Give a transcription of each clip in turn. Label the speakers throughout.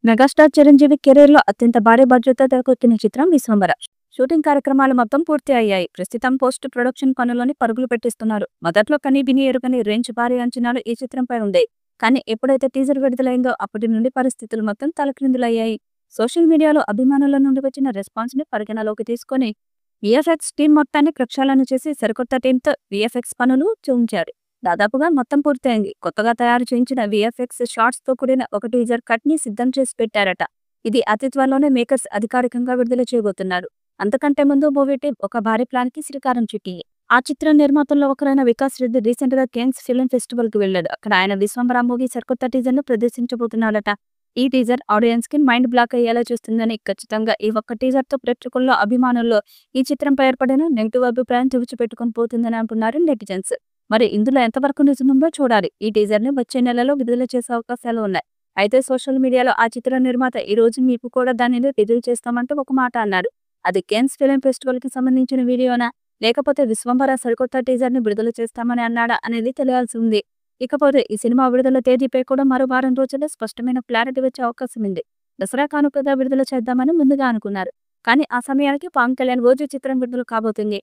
Speaker 1: Megastar Chiranjeevi career లో అత్యంత భారీ బడ్జెట్ తో తెరకెక్కిన చిత్రం విశ్వంబర. షూటింగ్ కార్యక్రమాలు మొత్తం పూర్తి అయ్యాయి. ప్రస్తుతం పోస్ట్ ప్రొడక్షన్ పనులని పరుగులు పెట్టిస్తున్నారు. మొదట్లో కని విని ఎరుగని రేంజ్ భారీ అంచనాలు ఈ చిత్రంపై ఉండే. కానీ ఎప్పుడైతే టీజర్ విడుదలైందో అప్పటి నుండి పరిస్థితులు మొత్తం తలక్రిందులయ్యాయి. సోషల్ మీడియాలో అభిమానుల నుండి వచ్చిన రెస్పాన్స్ ని పరిగణలోకి తీసుకొని విఎఫ్ఎక్స్ టీం మొత్తాన్ని ప్రక్షాళన చేసి సరికొత్త టీంతో విఎఫ్ఎక్స్ పనులు చూపించారు. దాదాపుగా మొత్తం పూర్తయింది. కొత్తగా తయారు చేయించిన విఎఫ్ఎక్స్ షార్ట్స్ తో కూడిన ఒక టీజర్ కట్ ని సిద్ధం చేసి పెట్టారట. ఇది అతి త్వరలోనే మేకర్స్ అధికారికంగా విడుదల చేయబోతున్నారు. అంతకంటే ముందు మూవీ టీం ఒక భారీ ప్లాన్ కి శ్రీకారం చుట్టింది. ఆ చిత్రం నిర్మాతల్లో ఒకరైన వికాస్ రెడ్డి రీసెంట్ గా కేన్స్ ఫిల్మ్ ఫెస్టివల్ కి వెళ్ళాడు. అక్కడ ఆయన విశ్వంబర మూవీ సరికొత్త టీజర్ ను ప్రదర్శించబోతున్నాడట. ఈ టీజర్ ఆడియన్స్ కి మైండ్ బ్లాక్ అయ్యేలా చూస్తుందని, ఖచ్చితంగా ఈ ఒక్క టీజర్ తో ప్రేక్షకుల్లో అభిమానుల్లో ఈ చిత్రంపై ఏర్పడిన నెగిటివ్ అభిప్రాయం తుడిచిపెట్టుకుని పోతుందని అంటున్నారు నెటిజన్స్. మరి ఇందులో ఎంతవరకు నిజముందో చూడాలి. ఈ టీజర్ ని వచ్చే నెలలో విడుదల చేసే అవకాశాలు ఉన్నాయి. అయితే సోషల్ మీడియాలో ఆ చిత్ర నిర్మాత ఈ రోజు మీకు కూడా దానిని విడుదల చేస్తామంటూ ఒక మాట అన్నారు. అది కేన్స్ ఫిల్మ్ ఫెస్టివల్ కి సంబంధించిన వీడియోనా, లేకపోతే విశ్వంబర సరికొత్త టీజర్ ని విడుదల చేస్తామని అన్నాడా అనేది తెలియాల్సి ఉంది. ఇకపోతే ఈ సినిమా విడుదల తేదీపై కూడా మరో వారం రోజుల్లో స్పష్టమైన క్లారిటీ వచ్చే అవకాశం ఉంది. దసరా కానుకగా విడుదల చేద్దామని ముందుగా అనుకున్నారు. కానీ ఆ సమయానికి పవన్ కళ్యాణ్ ఓజీ చిత్రం విడుదల కాబోతుంది.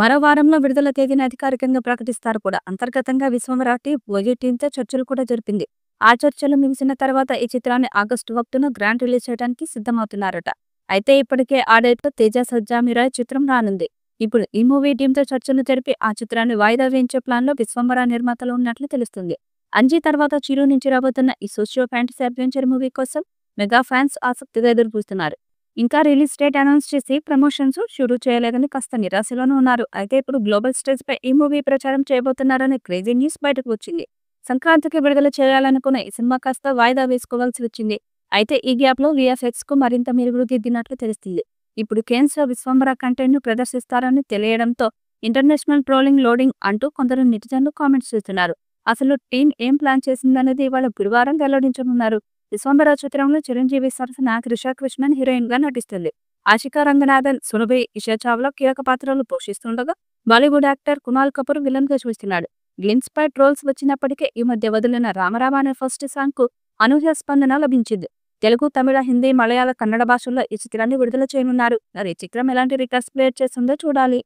Speaker 1: మరో వారంలో విడుదల తేదీని అధికారికంగా ప్రకటిస్తారు కూడా. అంతర్గతంగా విశ్వంబర టీం ఓజీ టీంతో చర్చలు కూడా జరిపింది. ఆ చర్చలు ముగిసిన తర్వాత ఈ చిత్రాన్ని ఆగస్టు 1న గ్రాండ్ రిలీజ్ చేయడానికి సిద్ధమవుతున్నారట. అయితే ఇప్పటికే ఆ డేట్ లో తేజ సజ్జా మీరాయ్ చిత్రం రానుంది. ఇప్పుడు ఈ మూవీ టీంతో చర్చలు జరిపి ఆ చిత్రాన్ని వాయిదా వేయించే ప్లాన్ లో విశ్వంబర నిర్మాతలు ఉన్నట్లు తెలుస్తుంది. అంజీ తర్వాత చిరు నుంచి రాబోతున్న ఈ సోషియో ఫ్యాంటసీ అడ్వెంచర్ మూవీ కోసం మెగా ఫ్యాన్స్ ఆసక్తిగా ఎదురుచూస్తున్నారు. ఇంకా రిలీజ్ డేట్ అనౌన్స్ చేసి ప్రమోషన్స్ షురూ చేయలేదని కాస్త నిరాశలోనూ ఉన్నారు. అయితే ఇప్పుడు గ్లోబల్ స్టేజ్ పై ఈ మూవీ ప్రచారం చేయబోతున్నారనే క్రేజీ న్యూస్ బయటకు వచ్చింది. సంక్రాంతికి విడుదల చేయాలనుకున్న ఈ సినిమా కాస్త వాయిదా వేసుకోవాల్సి వచ్చింది. అయితే ఈ గ్యాప్ లో విఎఫ్ఎక్స్ కు మరింత మెరుగులు దిద్దినట్లు తెలుస్తుంది. ఇప్పుడు కేన్స్ లో విశ్వంబర కంటెంట్ ను ప్రదర్శిస్తారని తెలియడంతో ఇంటర్నేషనల్ ట్రోలింగ్ లోడింగ్ అంటూ కొందరు నెటిజన్లు కామెంట్స్ చేస్తున్నారు. అసలు టీం ఏం ప్లాన్ చేసిందనేది ఇవాళ గురువారం వెల్లడించనున్నారు. విశ్వంబర చిత్రంలో చిరంజీవి సరసన త్రిషా కృష్ణన్ హీరోయిన్ గా నటిస్తుంది. ఆశికా రంగనాథన్, సురభి, ఇషా చావ్లా కీలక పాత్రలు పోషిస్తుండగా బాలీవుడ్ యాక్టర్ కునాల్ కపూర్ విలన్ గా చూస్తున్నాడు. గ్లిమ్స్ పై ట్రోల్స్ వచ్చినప్పటికీ ఈ మధ్య వదిలిన రామరామ అనే ఫస్ట్ సాంగ్ కు అనూహ్య స్పందన లభించింది. తెలుగు, తమిళ, హిందీ, మలయాళ, కన్నడ భాషల్లో ఈ చిత్రాన్ని విడుదల చేయనున్నారు. మరి ఈ చిత్రం ఎలాంటి రికార్డ్స్ క్రియేట్ చేస్తుందో చూడాలి.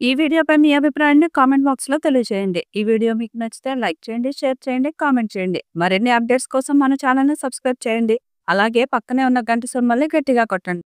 Speaker 1: ఈ వీడియోపై మీ అభిప్రాయాన్ని కామెంట్ బాక్స్ లో తెలియజేయండి. ఈ వీడియో మీకు నచ్చితే లైక్ చేయండి, షేర్ చేయండి, కామెంట్ చేయండి. మరిన్ని అప్డేట్స్ కోసం మన ఛానల్ ని సబ్స్క్రైబ్ చేయండి. అలాగే పక్కనే ఉన్న గంట సింబల్ని గట్టిగా కొట్టండి.